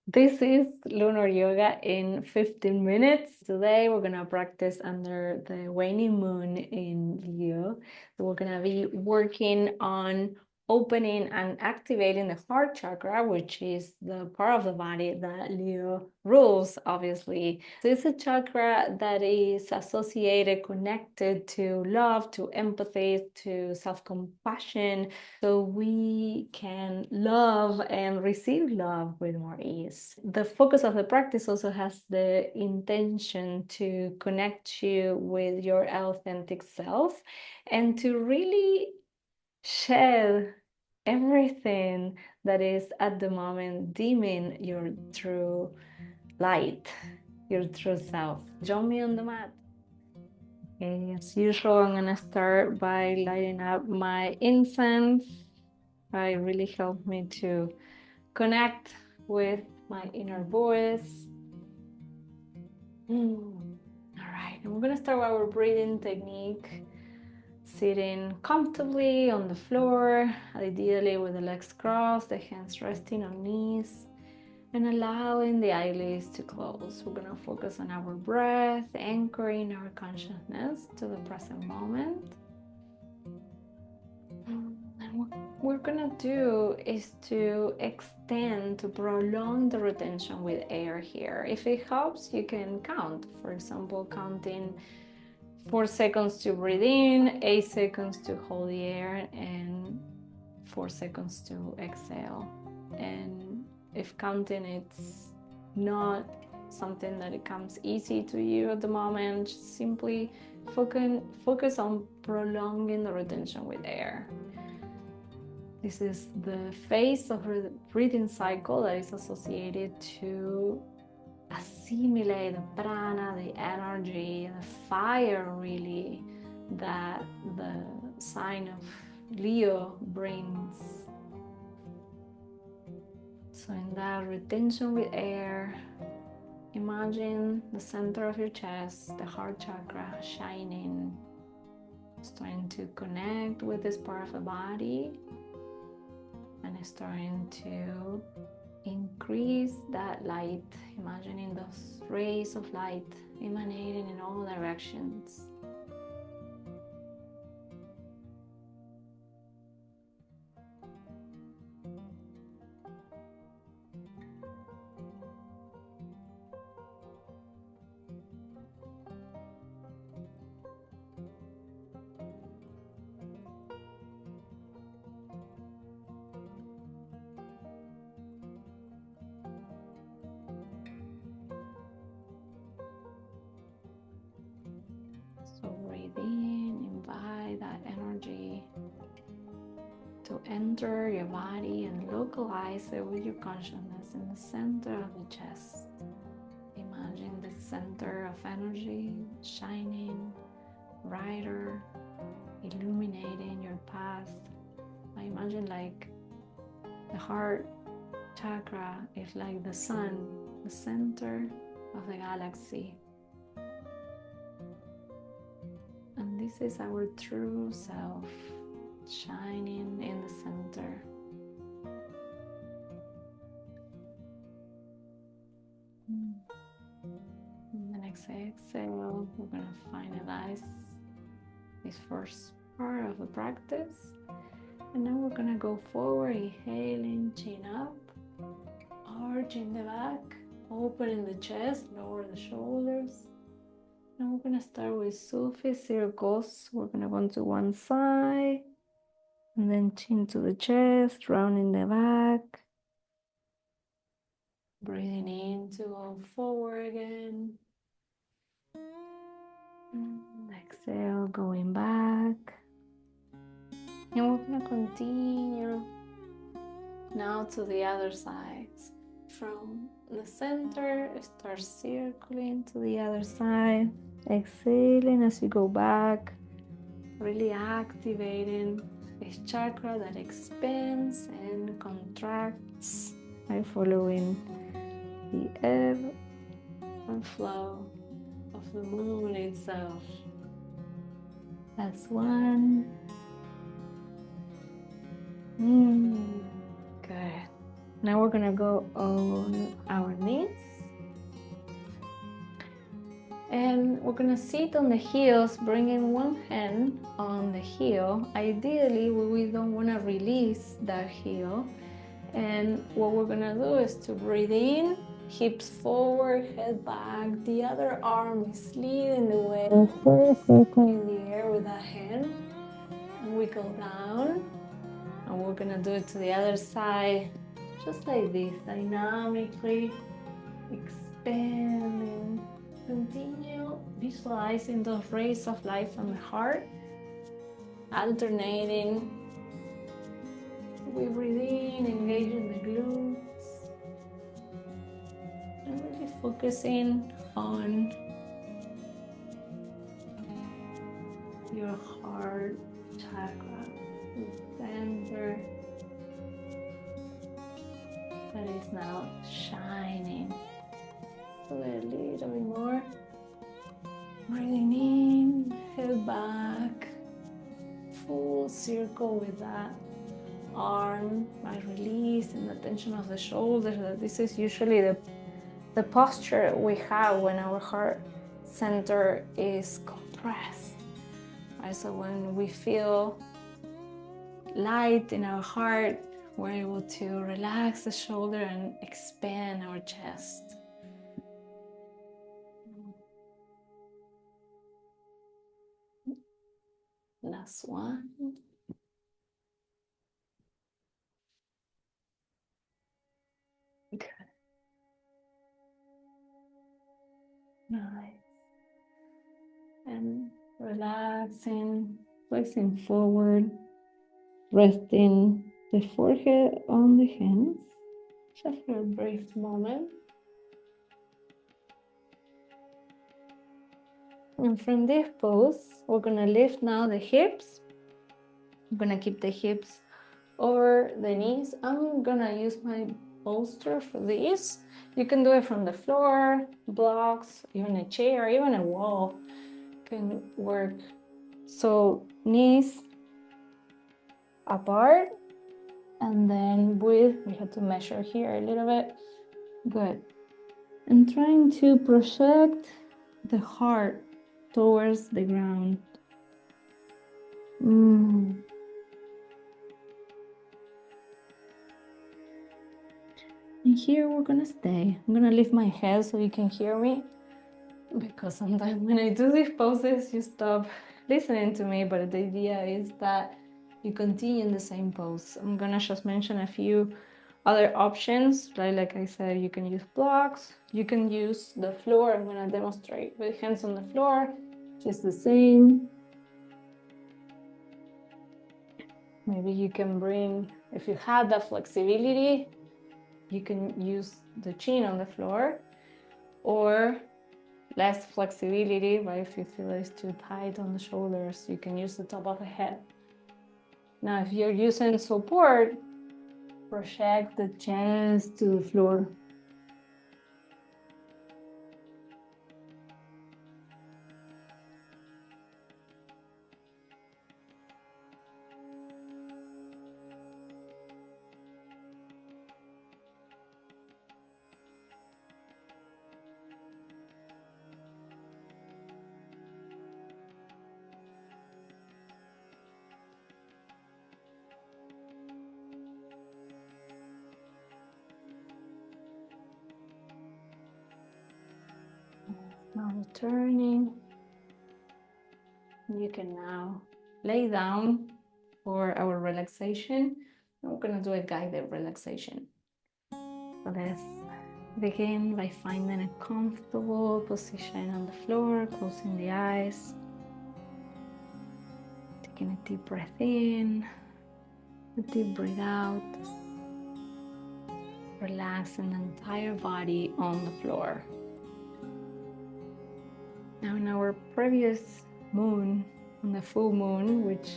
This is Lunar Yoga in 15 minutes. Today we're gonna practice under the waning moon in Leo. So we're gonna be working on opening and activating the heart chakra, which is the part of the body that Leo rules, obviously. So it's a chakra that is associated, connected to love, to empathy, to self-compassion, so we can love and receive love with more ease. The focus of the practice also has the intention to connect you with your authentic self and to really shed everything that is at the moment dimming your true light, your true self. Join me on the mat. Okay, as usual, I'm gonna start by lighting up my incense. It really helped me to connect with my inner voice. All right, and we're gonna start with our breathing technique. Sitting comfortably on the floor, ideally with the legs crossed, the hands resting on knees, and allowing the eyelids to close. We're gonna focus on our breath, anchoring our consciousness to the present moment. And what we're gonna do is to extend, to prolong the retention with air here. If it helps, you can count. For example, counting 4 seconds to breathe in, 8 seconds to hold the air, and 4 seconds to exhale. And if counting it's not something that it comes easy to you at the moment, just simply focus on prolonging the retention with air. This is the phase of the breathing cycle that is associated to assimilate the prana, the energy, the fire really that the sign of Leo brings. So in that retention with air, imagine the center of your chest, the heart chakra shining, starting to connect with this part of the body and starting to increase that light, imagining those rays of light emanating in all directions. So breathe in, invite that energy to enter your body and localize it with your consciousness in the center of the chest. Imagine the center of energy shining brighter, illuminating your path. I imagine like the heart chakra is like the sun, the center of the galaxy. And this is our true self, shining in the center. And the next exhale, we're going to finalize this first part of the practice. And now we're going to go forward, inhaling, chin up, arching the back, opening the chest, lower the shoulders. Now we're going to start with Sufi circles. We're going to go to one side and then chin to the chest, rounding the back. Breathing in to go forward again. And exhale, going back. And we're going to continue now to the other side. From the center, start circling to the other side. Exhaling as you go back, really activating this chakra that expands and contracts by following the ebb and flow of the moon itself. That's one. Good. Now we're gonna go on our knees. And we're gonna sit on the heels, bringing one hand on the heel. Ideally, we don't wanna release that heel. And what we're gonna do is to breathe in, hips forward, head back. The other arm is leading the way. First, circle in the air with that hand. Wiggle down. And we're gonna do it to the other side, just like this, dynamically expanding. Continue visualizing those rays of light from the heart, alternating. We breathe in, engaging the glutes, and really focusing on your heart chakra, the center that is now shining. Do it a little bit more. Breathing in, head back, full circle with that arm by releasing the tension of the shoulders. This is usually the posture we have when our heart center is compressed. Right? So when we feel light in our heart, we're able to relax the shoulder and expand our chest. Last one. Good. Nice. And relaxing, flexing forward, resting the forehead on the hands, just for a brief moment. And from this pose, we're gonna lift now the hips. I'm gonna keep the hips over the knees. I'm gonna use my bolster for this. You can do it from the floor, blocks, even a chair, even a wall can work. So knees apart, and then breathe. We have to measure here a little bit. Good. And trying to project the heart towards the ground. And here we're gonna stay. I'm gonna lift my head so you can hear me, because sometimes when I do these poses, you stop listening to me, but the idea is that you continue in the same pose. I'm gonna just mention a few other options, right? Like I said, you can use blocks, you can use the floor. I'm gonna demonstrate with hands on the floor, just the same. Maybe you can bring, if you have that flexibility, you can use the chin on the floor, or less flexibility, right? If you feel it's too tight on the shoulders, you can use the top of the head. Now, if you're using support, project the chest to the floor. Now returning, you can now lay down for our relaxation. We're gonna do a guided relaxation. So let's begin by finding a comfortable position on the floor, closing the eyes, taking a deep breath in, a deep breath out, relaxing the entire body on the floor. Now in our previous moon, on the full moon, which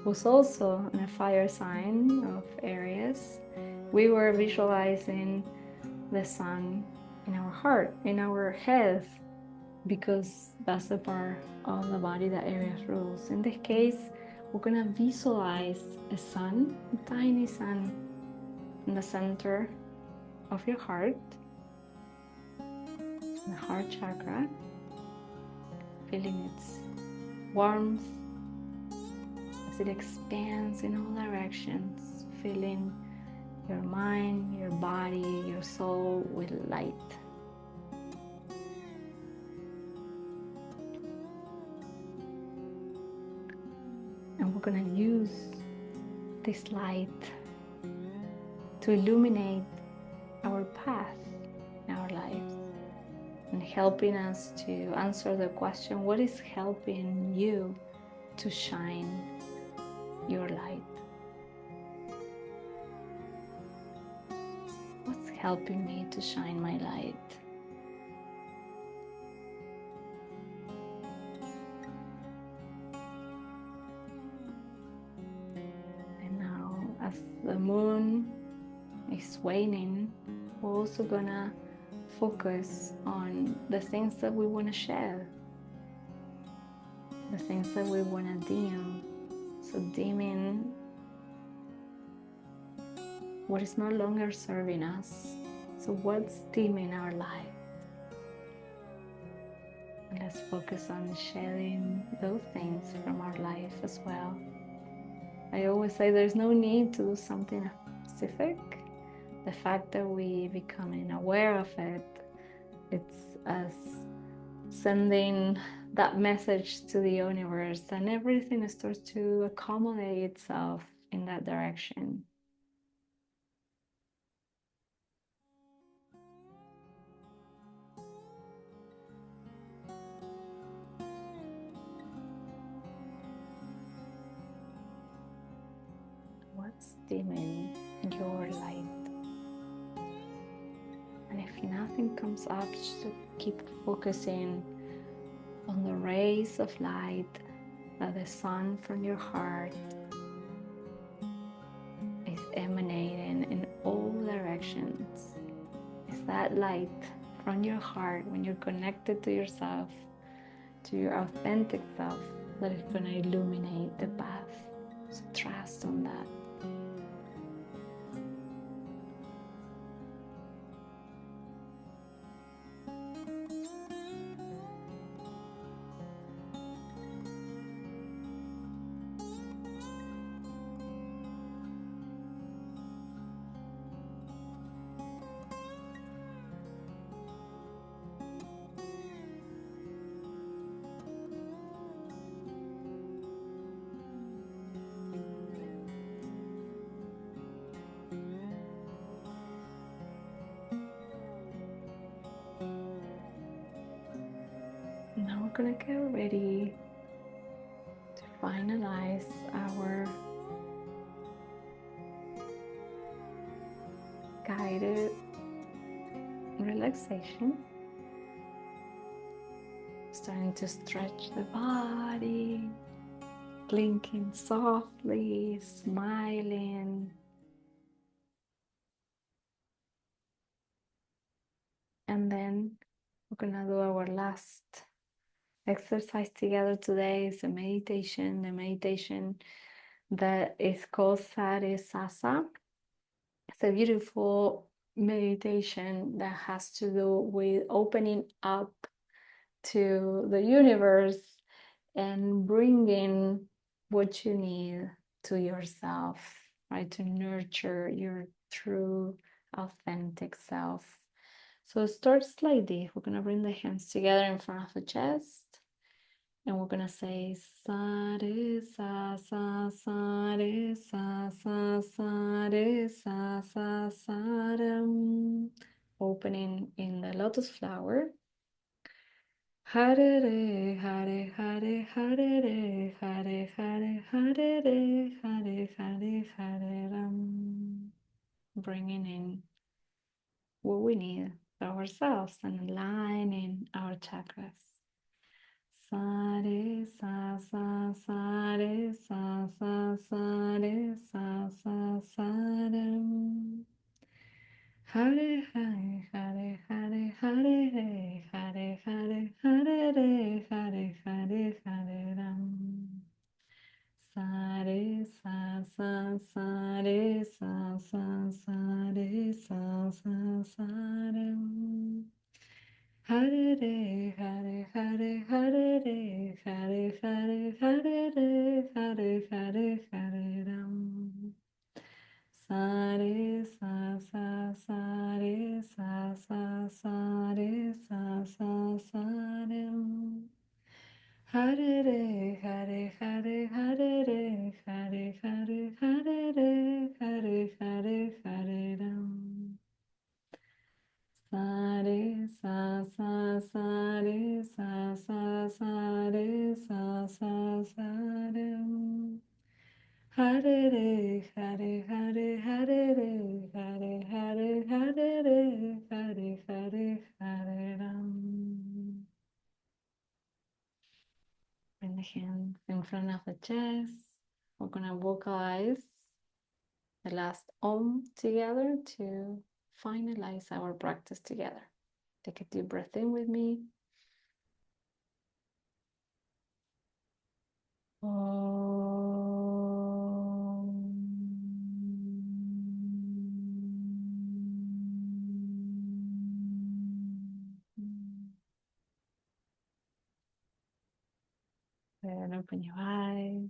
was also in a fire sign of Aries, we were visualizing the sun in our heart, in our head, because that's the part of the body that Aries rules. In this case, we're gonna visualize a sun, a tiny sun in the center of your heart, the heart chakra, feeling its warmth as it expands in all directions, filling your mind, your body, your soul with light. And we're going to use this light to illuminate our path in our lives and helping us to answer the question, what is helping you to shine your light? What's helping me to shine my light? And now, as the moon is waning, we're also gonna focus on the things that we want to share, the things that we want to dim. So dimming what is no longer serving us. So what's dimming our light? And let's focus on shedding those things from our life as well. I always say there's no need to do something specific. The fact that we becoming aware of it, it's us sending that message to the universe, and everything starts to accommodate itself in that direction. What's dimming your light? And if nothing comes up, just keep focusing on the rays of light that the sun from your heart is emanating in all directions. It's that light from your heart, when you're connected to yourself, to your authentic self, that is going to illuminate the path. So trust on that. Now we're gonna get ready to finalize our guided relaxation. Starting to stretch the body, blinking softly, smiling. And then we're gonna do our last exercise together today. Is a meditation, the meditation that is called Sadhesasa. It's a beautiful meditation that has to do with opening up to the universe and bringing what you need to yourself, right? To nurture your true, authentic self. So start slightly. We're going to bring the hands together in front of the chest. And we're gonna say sa re sa sa sa re sa sa sa re sa sa sa ram. Opening in the lotus flower. Hare re hare hare hare re hare hare hare re hare hare hare ram. Bringing in what we need for ourselves and aligning our chakras. Sa re sa sa sa re sa sa sa re sa sa sa ram. Hare hare hare hare hare re hare hare hare re hare hare hare ram. Sa re sa sa sa re sa sa sa re sa sa Hare Hare Hare Hare Hare Hare Hare Hare Hare Hare Ram. Sa re sa sa sa re sa sa sa re sa sa sa ram. Hare re Hare Hare Hare re Hare Hare Hare re Hare Hare Hare Ram. Sa re sa sa sa re sa sa sa re sa sa sa ram. Hare re Hare Hare Hare re Hare Hare Hare re Hare Hare Hare Ram. Bring the hands in front of the chest. We're gonna vocalize the last Om together to finalize our practice together. Take a deep breath in with me. And open your eyes.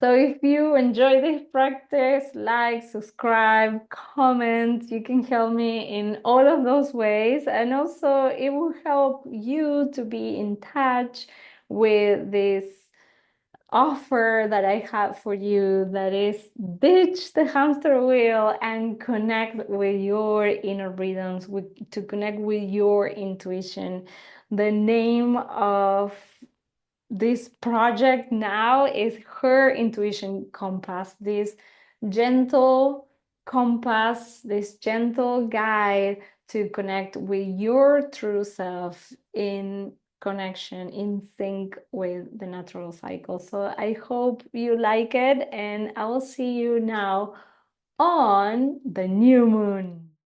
So if you enjoy this practice, like, subscribe, comment. You can help me in all of those ways. And also it will help you to be in touch with this offer that I have for you, that is ditch the hamster wheel and connect with your inner rhythms, to connect with your intuition. The name of this project now is Her Intuition Compass, this gentle compass, this gentle guide to connect with your true self, in connection, in sync with the natural cycle. So I hope you like it, and I will see you now on the new moon.